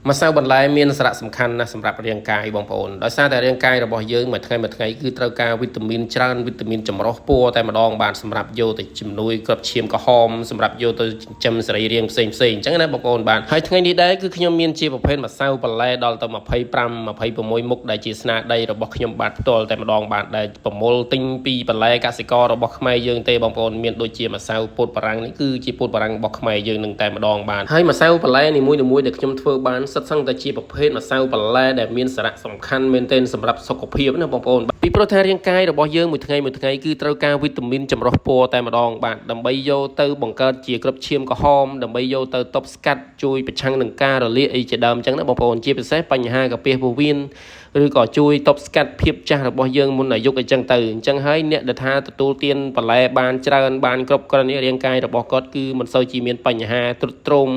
ម្សៅបន្លែមានសារៈសំខាន់ណាស់សម្រាប់រាងកាយបងប្អូនដោយសារតែរាងកាយរបស់យើងមួយថ្ងៃគឺត្រូវការវីតាមីនច្រើនវីតាមីនចម្រុះពណ៌តែម្ដងបានសម្រាប់យកទៅជំនួយគ្រាប់ឈាមក្រហមសម្រាប់យកទៅចិញ្ចឹមសរីរាង្គផ្សេងអញ្ចឹងណាបងប្អូនបានហើយថ្ងៃនេះដែរគឺខ្ញុំមានជាប្រភេទម្សៅបន្លែដល់ទៅ25 26មុខដែលជាស្នាដៃរបស់ខ្ញុំបាទផ្ទាល់តែម្ដងបានដែលប្រមូលទិញពីបន្លែកសិកររបស់ខ្មែរយើងទេបងប្អូនមានដូចជាម្សៅពោតបារាំងនេះគឺជាពោតបារាំងរបស់ខ្មែរយើងនឹងតែម្ដងបានហើយម្សៅបន្លែនីមួយៗដែលខ្ញុំធ្វើបានសិតសឹងតែជាប្រភេទម្សៅបន្លែដែលមានសារៈសំខាន់មែនទែនសម្រាប់សុខភាពណាបងប្អូនពីព្រោះថារាងកាយរបស់យើងមួយថ្ងៃគឺត្រូវការវីតាមីនចម្រុះពណ៌តែម្ដងបាទដើម្បីយកទៅបង្កើតជាគ្រាប់ឈាមក្រហមដើម្បីយកទៅទប់ស្កាត់ជួយប្រឆាំងនឹងការរលាកអីជាដើមអញ្ចឹងណាបងប្អូនជាពិសេសបញ្ហាកាពះពោះវៀនឬក៏ជួយទប់ស្កាត់ភាពចាស់របស់យើងមុនអាយុអញ្ចឹងទៅអញ្ចឹងហើយអ្នកដែលថាទទួលទានបន្លែបានច្រើនបានគ្រប់គ្រាន់នេះរាងកាយរបស់គាត់គឺមិនសូវជាមានបញ្ហាទ្រុឌទ្រោម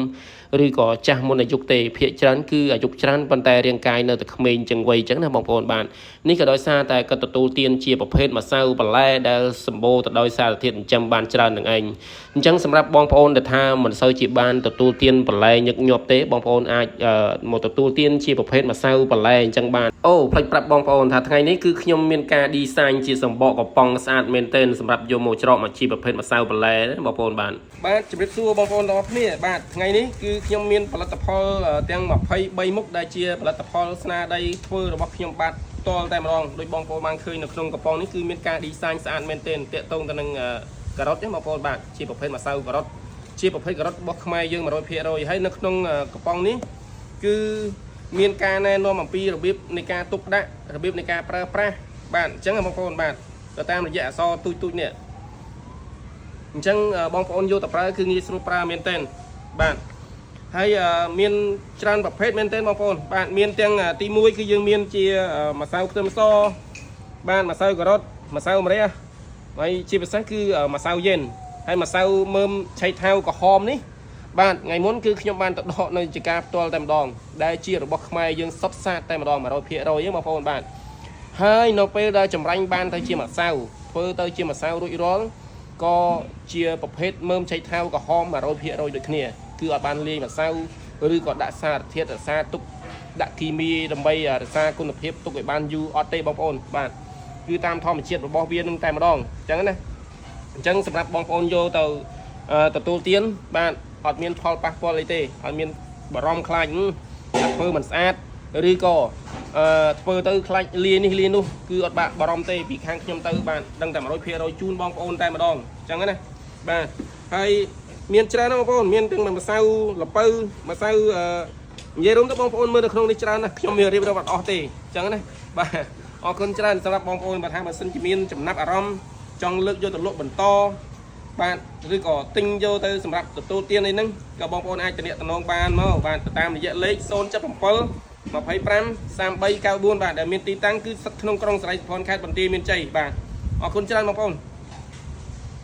ឬក៏ចាស់មុនអាយុទេភាគច្រើនគឺអាយុច្រើនប៉ុន្តែរាងកាយនៅតែក្មេងជាងវ័យអញ្ចឹងណាបងប្អូនបាននេះក៏ដោយសារតែគាត់ទទួលទានជាប្រភេទម្សៅបន្លែដែលសម្បូរទៅដោយសារធាតុចិញ្ចឹមបានច្រើននឹងឯងអញ្ចឹងសម្រាប់បងប្អូនដែលថាមិនសូវជាបានទទួលទានបន្លែញឹកញាប់ទេបងប្អូនអាចមកទទួលទានជាប្រភេទម្សៅបន្លែអញ្ចឹងបានអូផ្លេចប្រាប់បងប្អូនថាថ្ងៃនេះគឺខ្ញុំមានការ design ជាសម្បកកំប៉ុងស្អាតមែនទែនសម្រាប់យកមកច្រកមកជាប្រភេទម្សៅបន្លែបងប្អូនបានជម្រាបសួរបងប្អូនទាំងអស់គ្នាបាទថ្ងៃនេះគឺខ្ញុំមានផលិតផលទាំង23មុខដែលជាផលិតផលស្នាដៃធ្វើរបស់ខ្ញុំបាទផ្ទាល់តែម្ដងដោយបងប្អូនបានឃើញនៅក្នុងកំប៉ុងនេះគឺមានការ design ស្អាតមែនទែនតាក់ទងទៅនឹងការ៉ុតទេបងប្អូនបាទជាប្រភេទម្សៅការ៉ុតជាប្រភេទការ៉ុតរបស់ខ្មែរយើង 100% ហើយនៅក្នុងកំប៉ុងនេះគឺមានការណែនាំអំពីរបៀបនៃការទុកដាក់របៀបនៃការប្រើប្រាស់បាទអញ្ចឹងបងប្អូនបាទទៅតាមរយៈអក្សរទូចនេះអញ្ចឹងបងប្អូនយកទៅប្រើគឺងាយស្រួលប្រើមែនទែនបាទហើយមានច្រើនប្រភេទមែនទែនបងប្អូនបាទមានទាំងទី1គឺយើងមានជាម្សៅខ្ទឹមសបាទម្សៅការ៉ុតម្សៅម្រះហើយជាពិសេសគឺម្សៅយេនហើយម្សៅមើមឆៃថាវក្រហមនេះបាទថ្ងៃមុនគឺខ្ញុំបានទៅដកនៅជាការផ្ទាល់តែម្ដងដែលជារបស់ខ្មែរយើងសុទ្ធសាធតែម្ដង 100% ហ្នឹងបងប្អូនបាទហើយនៅពេលដែលចម្រាញ់បានទៅជាម្សៅធ្វើទៅជាម្សៅរួចរាល់ក៏ជាប្រភេទមើមឆៃថាវក្រហម 100% ដូចគ្នាគឺអត់បានលាយម្សៅឬក៏ដាក់សារធាតុរក្សាទុកដាក់គីមីដើម្បីរក្សាគុណភាពទុកឲ្យបានយូរអត់ទេបងប្អូនបាទគឺតាមធម្មជាតិរបស់វានឹងតែម្ដងអញ្ចឹងណាអញ្ចឹងសម្រាប់បងប្អូនយកទៅទទួលទានបាទអត់មានផលប៉ះពាល់អីទេអត់មានបារម្ភខ្លាចធ្វើមិនស្អាតឬក៏ធ្វើទៅខ្លាចលាយនេះលាយនោះគឺអត់បារម្ភទេពីខាងខ្ញុំទៅបាទដឹងតែ 100% ជូនបងប្អូនតែម្ដងអញ្ចឹងណាបាទហើយមានច្រើនណាស់បងប្អូនមានទាំងម្សៅល្ពៅម្សៅនិយាយរួមទៅបងប្អូនមើលនៅក្នុងនេះច្រើនណាស់ខ្ញុំមានរៀបរាប់អត់អស់ទេអញ្ចឹងណាបាទអរគុណច្រើនសម្រាប់បងប្អូនបើថាបើសិនជាមានចំណាប់អារម្មណ៍ចង់លើកយកទៅលក់បន្តបាទឬក៏ទិញយកទៅសម្រាប់ទទួលទានអីហ្នឹងក៏បងប្អូនអាចទំនាក់ទំនងបានមកបាទតាមរយៈលេខ077 25 3394បាទដែលមានទីតាំងគឺស្ថិតក្នុងក្រុងសរីសុភ័ណ្ឌខេត្តបន្ទាយមានជ័យបាទអរគុណច្រើនបងប្អូន